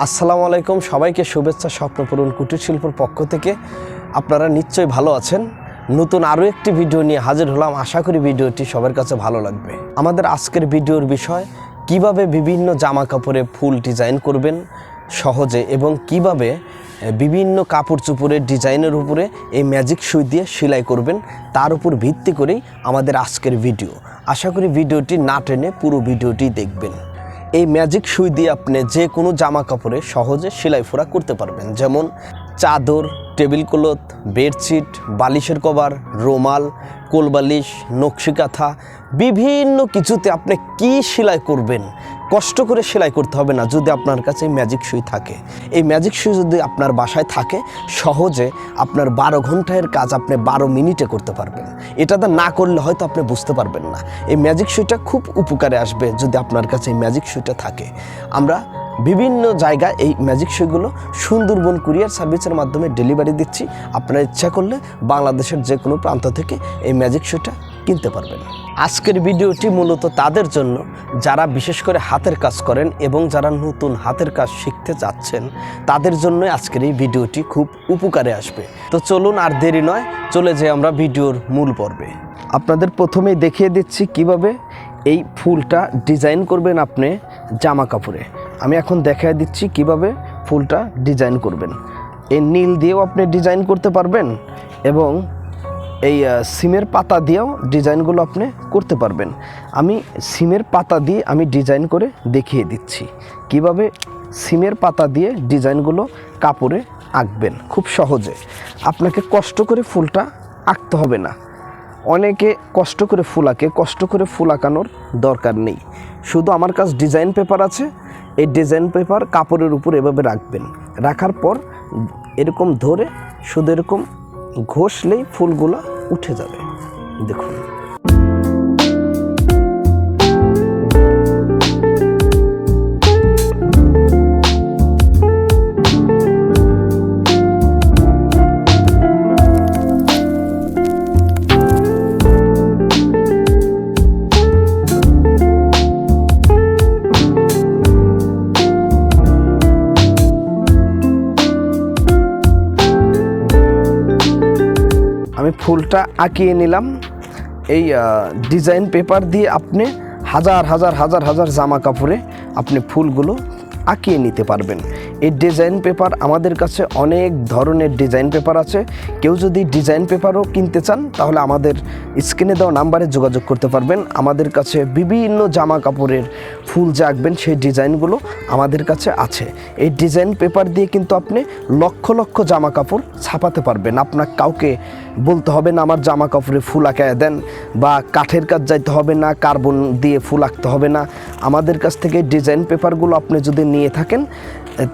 আসসালামু আলাইকুম, সবাইকে শুভেচ্ছা। স্বপ্নপূরণ কুটির শিল্পর পক্ষ থেকে আপনারা নিশ্চয়ই ভালো আছেন। নতুন আরও একটি ভিডিও নিয়ে হাজির হলাম। আশা করি ভিডিওটি সবার কাছে ভালো লাগবে। আমাদের আজকের ভিডিওর বিষয় কিভাবে বিভিন্ন জামা কাপড়ে ফুল ডিজাইন করবেন সহজে, এবং কিভাবে বিভিন্ন কাপড় চোপড়ের ডিজাইনের উপরে এই ম্যাজিক সুই দিয়ে সেলাই করবেন, তার উপর ভিত্তি করেই আমাদের আজকের ভিডিও। আশা করি ভিডিওটি না টেনে পুরো ভিডিওটি দেখবেন। এই ম্যাজিক সুই দিয়ে আপনি যে কোনো জামা কাপড়ে সহজে সেলাই ফোড়া করতে পারবেন, যেমন চাদর, টেবিল ক্লথ, বেডশিট, বালিশের কভার, রুমাল, কোলবালিশ, নকশি কাঁথা, বিভিন্ন কিছুতে আপনি কি সেলাই করবেন কষ্ট করে সেলাই করতে হবে না যদি আপনার কাছে ম্যাজিক সুই থাকে। এই ম্যাজিক সুই যদি আপনার বাসায় থাকে, সহজে আপনার 12 ঘন্টার কাজ আপনি 12 মিনিটে করতে পারবেন। এটাতে না করলে হয়তো আপনি বুঝতে পারবেন না। এই ম্যাজিক সুইটা খুব উপকারে আসবে যদি আপনার কাছে এই ম্যাজিক সুইটা থাকে। আমরা বিভিন্ন জায়গায় এই ম্যাজিক সুইগুলো সুন্দরবন কুরিয়ার সার্ভিসের মাধ্যমে ডেলিভারি দিচ্ছি। আপনারা ইচ্ছা করলে বাংলাদেশের যে কোনো প্রান্ত থেকে এই ম্যাজিক সুইটা কিনতে পারবেন। আজকের ভিডিওটি মূলত তাদের জন্য যারা বিশেষ করে হাতের কাজ করেন এবং যারা নতুন হাতের কাজ শিখতে যাচ্ছেন, তাদের জন্য আজকের এই ভিডিওটি খুব উপকারে আসবে। তো চলুন আর দেরি নয়, চলে যাই আমরা ভিডিওর মূল পর্বে। আপনাদের প্রথমেই দেখিয়ে দিচ্ছি কিভাবে এই ফুলটা ডিজাইন করবেন আপনি জামা কাপড়ে। আমি এখন দেখিয়ে দিচ্ছি কিভাবে ফুলটা ডিজাইন করবেন। এই নীল দিয়েও আপনি ডিজাইন করতে পারবেন এবং এই সিমের পাতা দিয়েও ডিজাইনগুলো আপনি করতে পারবেন। আমি সিমের পাতা দিয়ে আমি ডিজাইন করে দেখিয়ে দিচ্ছি কিভাবে সিমের পাতা দিয়ে ডিজাইনগুলো কাপড়ে আঁকবেন খুব সহজে। আপনাকে কষ্ট করে ফুলটা আঁকতে হবে না। অনেকে কষ্ট করে ফুল আঁকে, কষ্ট করে ফুল আঁকানোর দরকার নেই। শুধু আমার কাছে ডিজাইন পেপার আছে, এই ডিজাইন পেপার কাপড়ের উপর এভাবে রাখবেন। রাখার পর এরকম ধরে শুধু এরকম ঘষলেই ফুলগুলো উঠে যাবে। দেখুন, আমি ফুলটা আঁকিয়ে নিলাম। এই ডিজাইন পেপার দিয়ে আপনি হাজার হাজার হাজার হাজার জামা কাপড়ে আপনি ফুলগুলো আঁকিয়ে নিতে পারবেন। এই ডিজাইন পেপার আমাদের কাছে অনেক ধরনের ডিজাইন পেপার আছে। কেউ যদি ডিজাইন পেপারও কিনতে চান তাহলে আমাদের স্ক্রিনে দেওয়া নাম্বারে যোগাযোগ করতে পারবেন। আমাদের কাছে বিভিন্ন জামা কাপড়ের ফুল যে আঁকবেন সেই ডিজাইনগুলো আমাদের কাছে আছে। এই ডিজাইন পেপার দিয়ে কিন্তু আপনি লক্ষ লক্ষ জামা কাপড় ছাপাতে পারবেন। আপনার কাউকে বলতে হবে না আমার জামা কাপড়ে ফুল আঁকায় দেন, বা কাঠের কাজ যাইতে হবে না, কার্বন দিয়ে ফুল আঁকতে হবে না। আমাদের কাছ থেকে ডিজাইন পেপারগুলো আপনি যদি নিয়ে থাকেন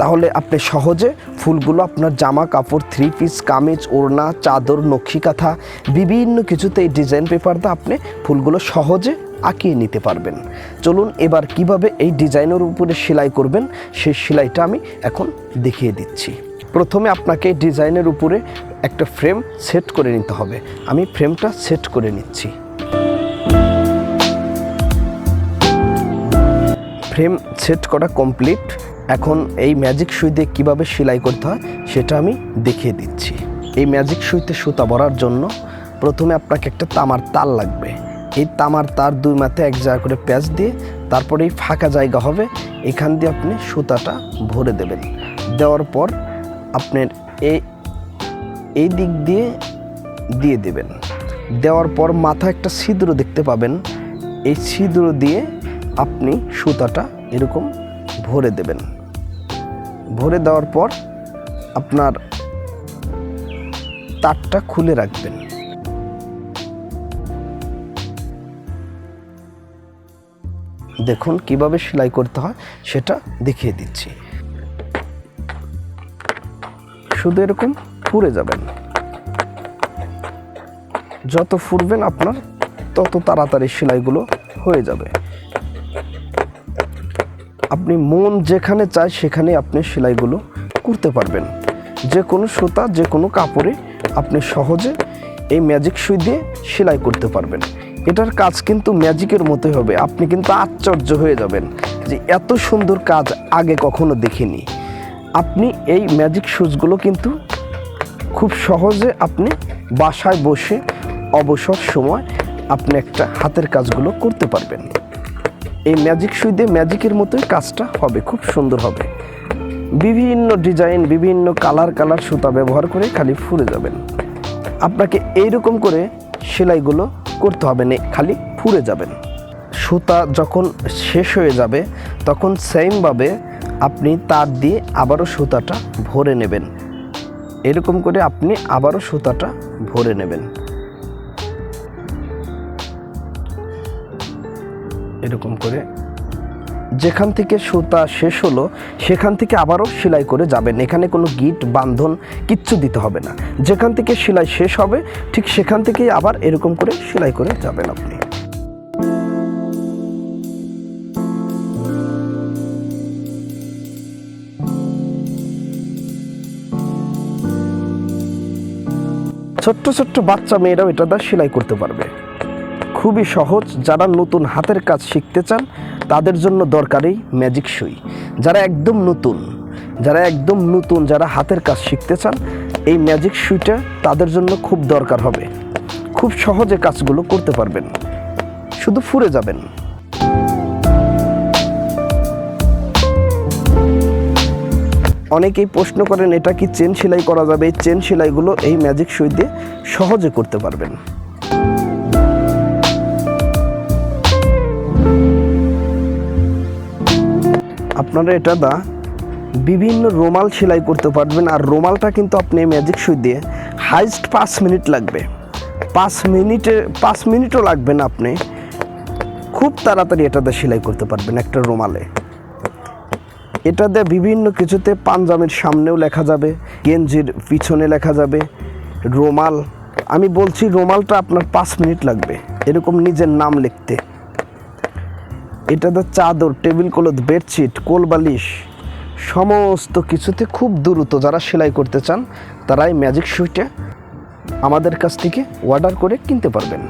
তাহলে আপনি সহজে ফুলগুলো আপনার জামা কাপড়, 3 পিস, কামিজ, ওড়না, চাদর, নকশি কাঁথা বিভিন্ন কিছুতে এই ডিজাইন পেপার দিয়ে আপনি ফুলগুলো সহজে আঁকিয়ে নিতে পারবেন। চলুন এবার কিভাবে এই ডিজাইনের উপরে সেলাই করবেন সেই সেলাইটা আমি এখন দেখিয়ে দিচ্ছি। প্রথমে আপনাকে ডিজাইনের উপরে একটা ফ্রেম সেট করে নিতে হবে। আমি ফ্রেমটা সেট করে নিচ্ছি। ফ্রেম সেট করা কমপ্লিট। এখন এই ম্যাজিক সুই দিয়ে কীভাবে সেলাই করতে হয় সেটা আমি দেখিয়ে দিচ্ছি। এই ম্যাজিক সুইতে সুতা ভরার জন্য প্রথমে আপনাকে একটা তামার তার লাগবে। এই তামার তার 2 মাথে এক জায়গা করে প্যাঁচ দিয়ে তারপরে এই ফাঁকা জায়গা হবে, এখান দিয়ে আপনি সুতাটা ভরে দেবেন। দেওয়ার পর আপনার এই দিক দিয়ে দিয়ে দেবেন। দেওয়ার পর মাথায় একটা ছিদ্র দেখতে পাবেন। এই ছিদ্র দিয়ে আপনি সুতাটা এরকম ভরে দেবেন। ভরে দেওয়ার পর আপনার তারটা খুলে রাখবেন। দেখুন কিভাবে সেলাই করতে হয় সেটা দেখিয়ে দিচ্ছি। শুধু এরকম ফুরে যাবেন। যত ফুরবেন আপনার তত তাড়াতাড়ি সেলাইগুলো হয়ে যাবে। আপনি মন যেখানে চায় সেখানে আপনি সেলাইগুলো করতে পারবেন। যে কোনো সুতা, যে কোনো কাপড়ে আপনি সহজে এই ম্যাজিক সুই দিয়ে সেলাই করতে পারবেন। এটার কাজ কিন্তু ম্যাজিকের মতোই হবে। আপনি কিন্তু আশ্চর্য হয়ে যাবেন যে এত সুন্দর কাজ আগে কখনো দেখিনি। আপনি এই ম্যাজিক সুচগুলো কিন্তু খুব সহজে আপনি বাসায় বসে অবসর সময় আপনি একটা হাতের কাজগুলো করতে পারবেন। এই ম্যাজিক সুই দিয়ে ম্যাজিকের মতোই কাজটা হবে, খুব সুন্দর হবে। বিভিন্ন ডিজাইন, বিভিন্ন কালার সুতা ব্যবহার করে খালি ফুরে যাবেন। আপনাকে এইরকম করে সেলাইগুলো করতে হবে না, খালি ফুরে যাবেন। সুতা যখন শেষ হয়ে যাবে তখন সেমভাবে আপনি তার দিয়ে আবারও সুতাটা ভরে নেবেন। এরকম করে আপনি আবারও সুতাটা ভরে নেবেন। এরকম করে যেখান থেকে সুতা শেষ হলো সেখান থেকে আবারও সেলাই করে যাবেন। এখানে কোনো গিট বাঁধন কিচ্ছু দিতে হবে না। যেখান থেকে সেলাই শেষ হবে ঠিক সেখান থেকেই আবার এরকম করে সেলাই করে যাবেন আপনি। ছোট্ট ছোট্ট বাচ্চা মেয়েরাও এটা দিয়ে সেলাই করতে পারবে, খুবই সহজ। যারা নতুন হাতের কাজ শিখতে চান তাদের জন্য দরকারি ম্যাজিক সুই। যারা একদম নতুন যারা হাতের কাজ শিখতে চান এই ম্যাজিক সুইটা তাদের জন্য খুব দরকার হবে। খুব সহজে কাজগুলো করতে পারবেন, শুধু ফুরে যাবেন। অনেকেই প্রশ্ন করেন এটা কি চেন সেলাই করা যাবে? এই চেন সেলাইগুলো এই ম্যাজিক সুই দিয়ে সহজে করতে পারবেন। আপনারা এটা দা বিভিন্ন রুমাল সেলাই করতে পারবেন। আর রুমালটা কিন্তু আপনি ম্যাজিক সুই দিয়ে হাইস্ট 5 মিনিট লাগবে। 5 মিনিটও লাগবে না, আপনি খুব তাড়াতাড়ি এটা দিয়ে সেলাই করতে পারবেন একটা রুমালে। এটা দিয়ে বিভিন্ন কিছুতে পাঞ্জাবির সামনেও লেখা যাবে, গেঞ্জির পিছনে লেখা যাবে। রুমাল, আমি বলছি রুমালটা আপনার 5 মিনিট লাগবে এরকম নিজের নাম লিখতে। এটাতে চাদর, টেবিল ক্লথ, বেডশিট, কোলবালিশ সমস্ত কিছুতে খুব দ্রুত যারা সেলাই করতে চান তারা এই ম্যাজিক সুইটা আমাদের কাছ থেকে অর্ডার করে কিনতে পারবেন।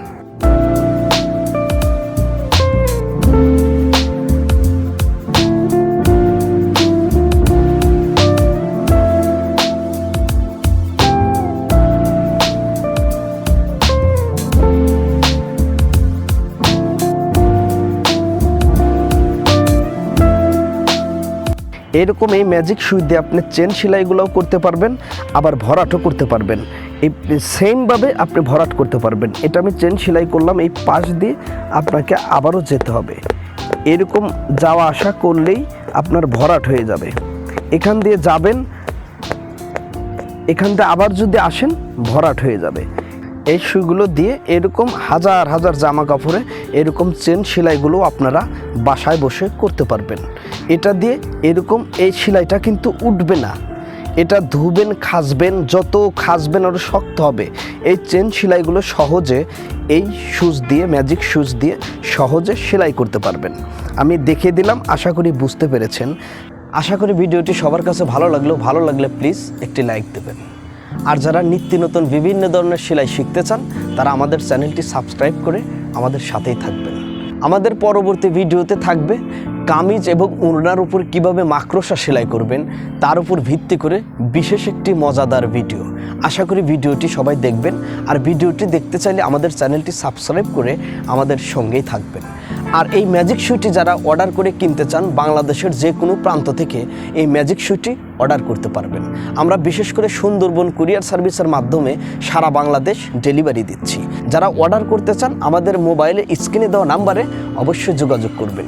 এরকম এই ম্যাজিক সুই দিয়ে আপনি চেন সেলাইগুলোও করতে পারবেন, আবার ভরাটও করতে পারবেন। এই সেমভাবে আপনি ভরাট করতে পারবেন। এটা আমি চেন সেলাই করলাম, এই পাশ দিয়ে আপনাকে আবারও যেতে হবে। এরকম যাওয়া আসা করলেই আপনার ভরাট হয়ে যাবে। এখান দিয়ে যাবেন, এখান দিয়ে আবার যদি আসেন ভরাট হয়ে যাবে। এই সুইগুলো দিয়ে এরকম হাজার হাজার জামা কাপড়ে এরকম চেন সেলাইগুলো আপনারা বাসায় বসে করতে পারবেন। এটা দিয়ে এরকম এই সেলাইটা কিন্তু উঠবে না। এটা ধুবেন, খাসবেন, যত খাসবেন আরও শক্ত হবে। এই চেন সেলাইগুলো সহজে এই সুচ দিয়ে, ম্যাজিক সুচ দিয়ে সহজে সেলাই করতে পারবেন। আমি দেখিয়ে দিলাম, আশা করি বুঝতে পেরেছেন। আশা করি ভিডিওটি সবার কাছে ভালো লাগলে প্লিজ একটি লাইক দেবেন। আর যারা নিত্য নতুন বিভিন্ন ধরনের সেলাই শিখতে চান তারা আমাদের চ্যানেলটি সাবস্ক্রাইব করে আমাদের সাথেই থাকবেন। আমাদের পরবর্তী ভিডিওতে থাকবে কামিজ এবং ওড়নার উপর কিভাবে মাকড়সা সেলাই করবেন তার উপর ভিত্তি করে বিশেষ একটি মজাদার ভিডিও। আশা করি ভিডিওটি সবাই দেখবেন। আর ভিডিওটি দেখতে চাইলে আমাদের চ্যানেলটি সাবস্ক্রাইব করে আমাদের সঙ্গেই থাকবেন। আর এই ম্যাজিক সুইটি যারা অর্ডার করে কিনতে চান বাংলাদেশের যে কোনো প্রান্ত থেকে এই ম্যাজিক সুইটি অর্ডার করতে পারবেন। আমরা বিশেষ করে সুন্দরবন কুরিয়ার সার্ভিসের মাধ্যমে সারা বাংলাদেশ ডেলিভারি দিচ্ছি। যারা অর্ডার করতে চান আমাদের মোবাইলে স্ক্রিনে দেওয়া নাম্বারে অবশ্যই যোগাযোগ করবেন।